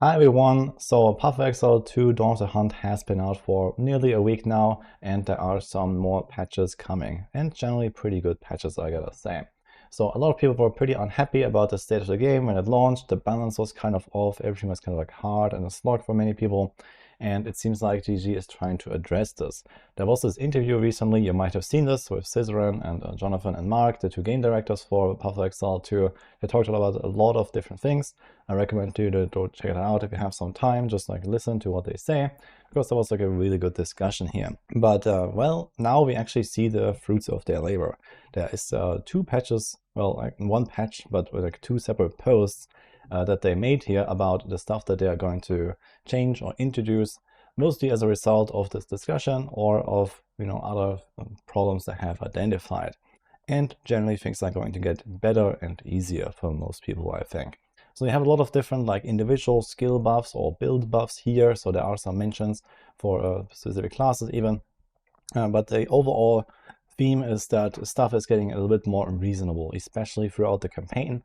Hi everyone, so Path of Exile 2 Dawn of the Hunt has been out for nearly a week now, and there are some more patches coming, and generally pretty good patches, I gotta say. So a lot of people were pretty unhappy about the state of the game when it launched. The balance was kind of off, everything was kind of like hard and a slog for many people, and it seems like GG is trying to address this. There was this interview recently, you might have seen this, with Cizeran and Jonathan and Mark, the two game directors for Path of Exile 2. They talked about a lot of different things. I recommend you to go check it out if you have some time, just like listen to what they say, because there was like a really good discussion here. But well, now we actually see the fruits of their labor. There is two patches, well, like one patch, but with like two separate posts that they made here about the stuff that they are going to change or introduce, mostly as a result of this discussion or of other problems they have identified. And generally things are going to get better and easier for most people, I think. So you have a lot of different like individual skill buffs or build buffs here. So there are some mentions for specific classes even. But the overall theme is that stuff is getting a little bit more reasonable, especially throughout the campaign.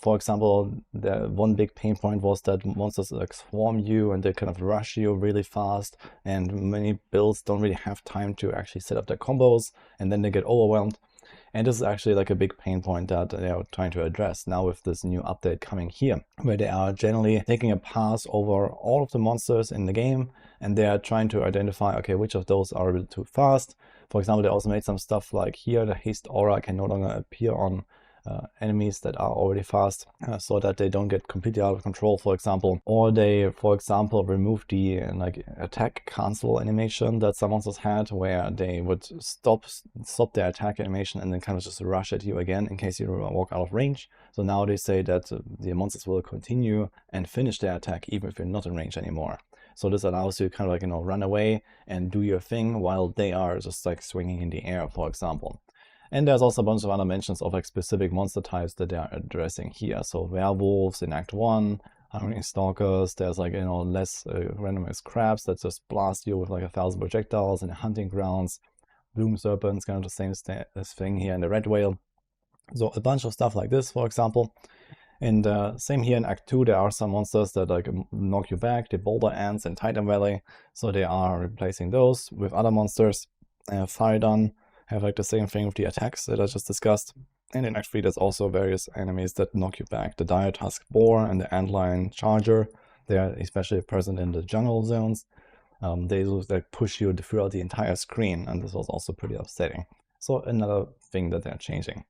For example, the one big pain point was that monsters like swarm you and they kind of rush you really fast, and many builds don't really have time to actually set up their combos, and then they get overwhelmed. And this is actually like a big pain point that they are trying to address now with this new update coming here, where they are generally taking a pass over all of the monsters in the game, and they are trying to identify, okay, which of those are a bit too fast. For example, they also made some stuff like here, the haste aura can no longer appear on enemies that are already fast, so that they don't get completely out of control, for example. Or they, for example, remove the like attack cancel animation that some monsters had, where they would stop their attack animation and then kind of just rush at you again in case you walk out of range. So now they say that the monsters will continue and finish their attack even if you're not in range anymore. So this allows you kind of like, run away and do your thing while they are just like swinging in the air, for example. And there's also a bunch of other mentions of like specific monster types that they are addressing here. So werewolves in Act 1, hunting stalkers, there's like, less randomized crabs that just blast you with like 1,000 projectiles in the hunting grounds. Bloom serpents, kind of the same thing here in the red whale. So a bunch of stuff like this, for example. And same here in Act 2, there are some monsters that like knock you back, the boulder ants in Titan Valley. So they are replacing those with other monsters. Firedon have like the same thing with the attacks that I just discussed. And in Act 3, there's also various enemies that knock you back. The dire tusk boar and the antlion charger, they are especially present in the jungle zones. They like push you throughout the entire screen, and this was also pretty upsetting. So another thing that they're changing.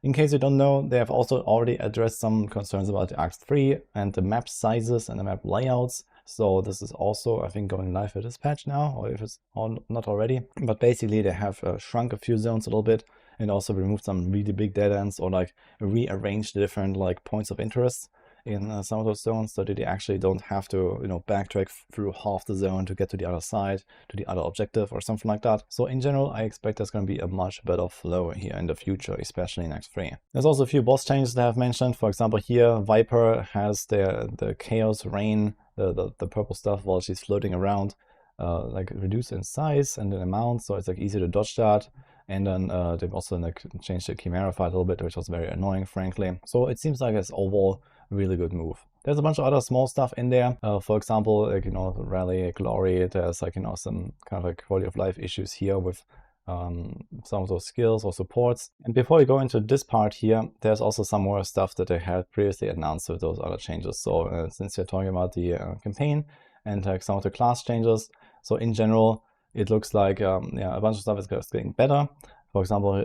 In case you don't know, they have also already addressed some concerns about the Act 3 and the map sizes and the map layouts. So this is also, I think, going live with this patch now, or if it's not already. But basically they have shrunk a few zones a little bit and also removed some really big dead ends, or like rearranged the different like points of interest in some of those zones, so that you actually don't have to backtrack through half the zone to get to the other side, to the other objective or something like that. So in general, I expect there's going to be a much better flow here in the future, especially in Act 3. There's also a few boss changes that I've mentioned. For example, here Viper has the Chaos Rain, the purple stuff, while she's floating around, like reduced in size and in amount, so it's like easy to dodge that. And then they've also like changed the Chimera fight a little bit, which was very annoying, frankly. So it seems like it's overall really good move. There's a bunch of other small stuff in there. For example, like, Rally, Glory, there's like, some kind of like quality of life issues here with some of those skills or supports. And before we go into this part here, there's also some more stuff that they had previously announced with those other changes. So since we're talking about the campaign and like some of the class changes, so in general, it looks like yeah, a bunch of stuff is getting better. For example,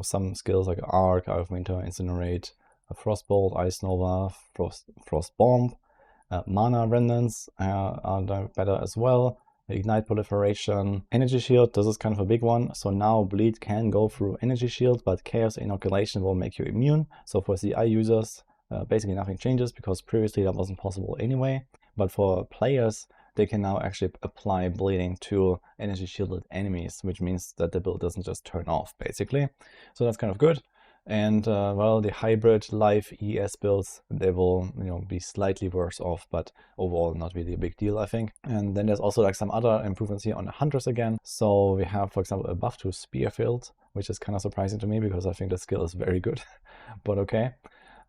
some skills like Arc, Eye of Winter, Incinerate, Frostbolt, Ice Nova, Frost Bomb, Mana Remnants are better as well. Ignite Proliferation, Energy Shield, this is kind of a big one. So now Bleed can go through Energy Shield, but Chaos Inoculation will make you immune. So for CI users, basically nothing changes, because previously that wasn't possible anyway. But for players, they can now actually apply bleeding to energy shielded enemies, which means that the build doesn't just turn off, basically. So that's kind of good. And well, the hybrid live ES builds, they will be slightly worse off, but overall not really a big deal, I think. And then there's also like some other improvements here on the hunters again. So we have, for example, a buff to Spearfield, which is kind of surprising to me because I think the skill is very good, but okay.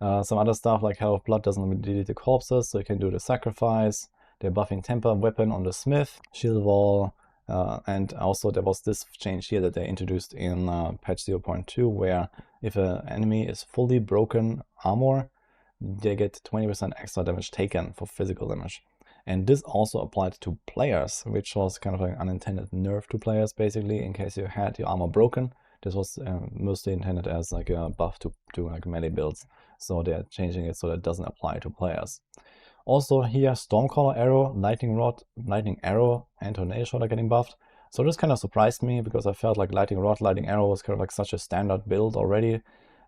Some other stuff like Hell of Blood doesn't delete the corpses, so you can do the sacrifice. They're buffing Temper Weapon on the Smith, Shield Wall, and also there was this change here that they introduced in patch 0.2, where if an enemy is fully broken armor, they get 20% extra damage taken for physical damage. And this also applied to players, which was kind of an unintended nerf to players, basically, in case you had your armor broken. This was mostly intended as like a buff to like melee builds. So they're changing it so that it doesn't apply to players. Also here, Stormcaller Arrow, Lightning Rod, Lightning Arrow, and Tornado Shot are getting buffed. So this kind of surprised me because I felt like Lightning Rod, Lightning Arrow was kind of like such a standard build already.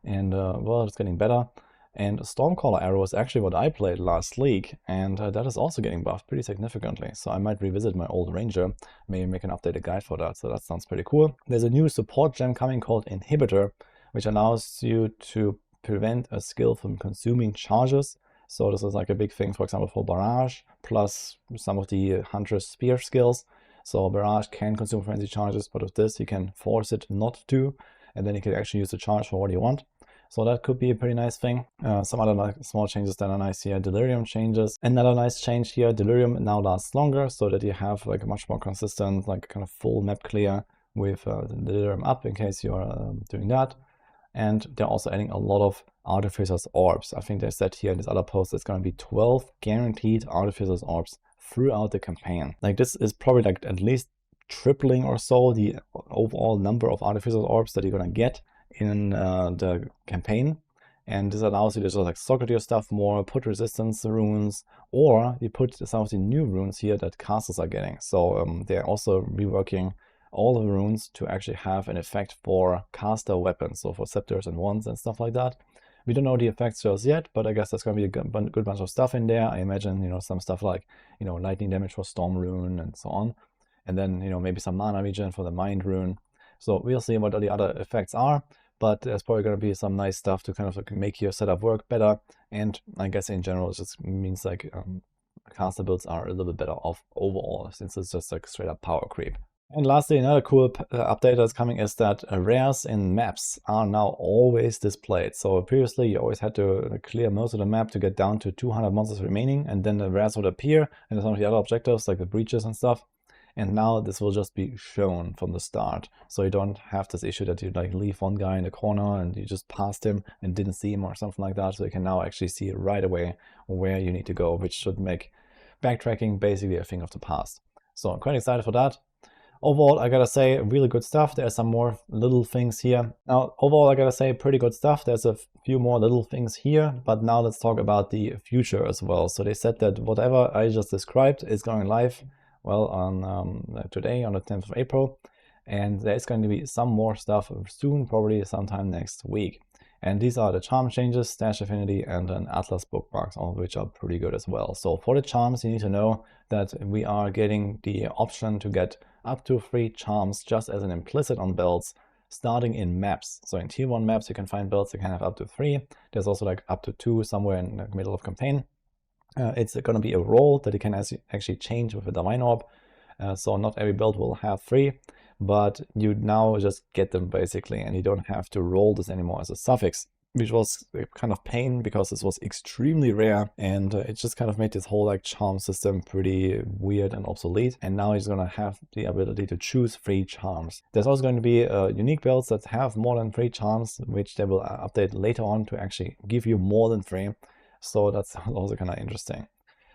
And well, it's getting better. And Stormcaller Arrow is actually what I played last league, and that is also getting buffed pretty significantly. So I might revisit my old Ranger, maybe make an updated guide for that, so that sounds pretty cool. There's a new support gem coming called Inhibitor, which allows you to prevent a skill from consuming charges. So this is like a big thing, for example, for Barrage, plus some of the Hunter's Spear skills. So Barrage can consume frenzy charges, but with this you can force it not to, and then you can actually use the charge for what you want. So that could be a pretty nice thing. Some other like small changes that are nice here. Delirium changes. Another nice change here, Delirium now lasts longer, so that you have like a much more consistent, like kind of full map clear with Delirium up in case you're doing that. And they're also adding a lot of Artificer's Orbs. I think they said here in this other post it's going to be 12 guaranteed Artificer's Orbs throughout the campaign. Like this is probably like at least tripling or so the overall number of Artificer's Orbs that you're going to get in the campaign. And this allows you to just like socket your stuff more, put resistance runes, or you put some of the new runes here that casters are getting. So they're also reworking all the runes to actually have an effect for caster weapons, so for scepters and wands and stuff like that. We don't know the effects just yet, but I guess there's going to be a good bunch of stuff in there. I imagine, you know, some stuff like, you know, lightning damage for Storm Rune and so on. And then, you know, maybe some mana regen for the Mind Rune. So we'll see what the other effects are, but there's probably going to be some nice stuff to kind of like make your setup work better. And I guess in general, it just means like caster builds are a little bit better off overall, since it's just like straight up power creep. And lastly, another cool update that's coming is that rares in maps are now always displayed. So previously you always had to clear most of the map to get down to 200 monsters remaining, and then the rares would appear, and some of the other objectives like the breaches and stuff. And now this will just be shown from the start. So you don't have this issue that you like leave one guy in the corner and you just passed him and didn't see him or something like that. So you can now actually see right away where you need to go, which should make backtracking basically a thing of the past. So I'm quite excited for that. Overall, I gotta say, really good stuff. There's some more little things here. Now, overall, I gotta say, pretty good stuff. There's a few more little things here, but now let's talk about the future as well. So they said that whatever I just described is going live, well, on today, on the 10th of April. And there's going to be some more stuff soon, probably sometime next week. And these are the charm changes, stash affinity, and then Atlas bookmarks, all of which are pretty good as well. So for the charms, you need to know that we are getting the option to get up to 3 charms just as an implicit on builds starting in maps. So in tier 1 maps, you can find builds that can have up to 3. There's also like up to 2 somewhere in the middle of campaign. It's going to be a role that you can actually change with a Divine Orb. So not every build will have 3. But you now just get them basically, and you don't have to roll this anymore as a suffix, which was a kind of pain because this was extremely rare, and it just kind of made this whole like charm system pretty weird and obsolete. And now he's gonna have the ability to choose 3 charms. There's also going to be unique builds that have more than 3 charms, which they will update later on to actually give you more than 3. So that's also kind of interesting.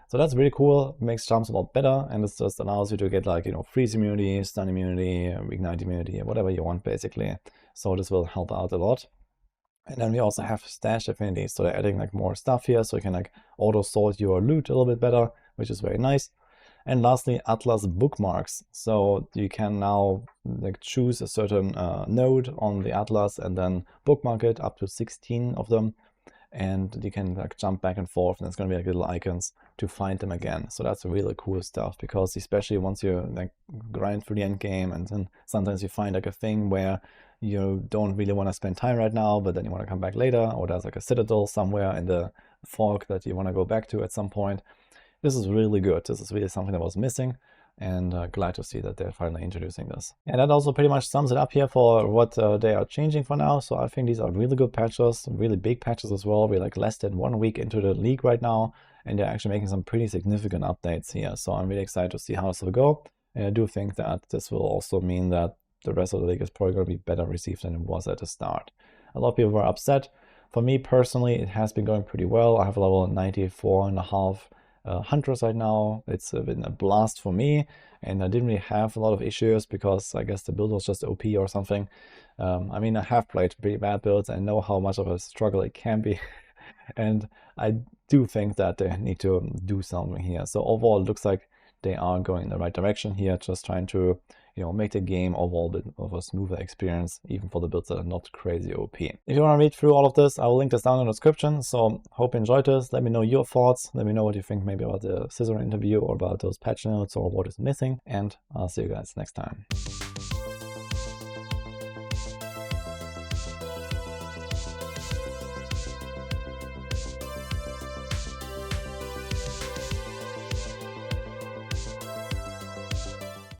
So that's really cool, makes charms a lot better, and it just allows you to get like, you know, freeze immunity, stun immunity, ignite immunity, whatever you want basically. So this will help out a lot. And then we also have stash affinity, so they're adding like more stuff here, so you can like auto sort your loot a little bit better, which is very nice. And lastly, Atlas bookmarks. So you can now like choose a certain node on the Atlas and then bookmark it, up to 16 of them. And you can like jump back and forth, and it's going to be like little icons to find them again. So that's really cool stuff, because especially once you like grind through the end game, and then sometimes you find like a thing where you don't really want to spend time right now, but then you want to come back later, or there's like a citadel somewhere in the fog that you want to go back to at some point. This is really good. This is really something that was missing. and glad to see that they're finally introducing this. And that also pretty much sums it up here for what they are changing for now. So I think these are really good patches, really big patches as well. We're like less than 1 week into the league right now, and they're actually making some pretty significant updates here. So I'm really excited to see how this will go. And I do think that this will also mean that the rest of the league is probably going to be better received than it was at the start. A lot of people were upset. For me personally, it has been going pretty well. I have a level 94.5 hunters right now. It's been a blast for me, and I didn't really have a lot of issues because I guess the build was just OP or something. I mean, I have played pretty bad builds and know how much of a struggle it can be. And I do think that they need to do something here. So overall, it looks like they are going in the right direction here, just trying to, make the game overall a bit of a smoother experience, even for the builds that are not crazy OP. If you want to read through all of this, I will link this down in the description. So hope you enjoyed this. Let me know your thoughts. Let me know what you think maybe about the Scissor interview or about those patch notes or what is missing. And I'll see you guys next time.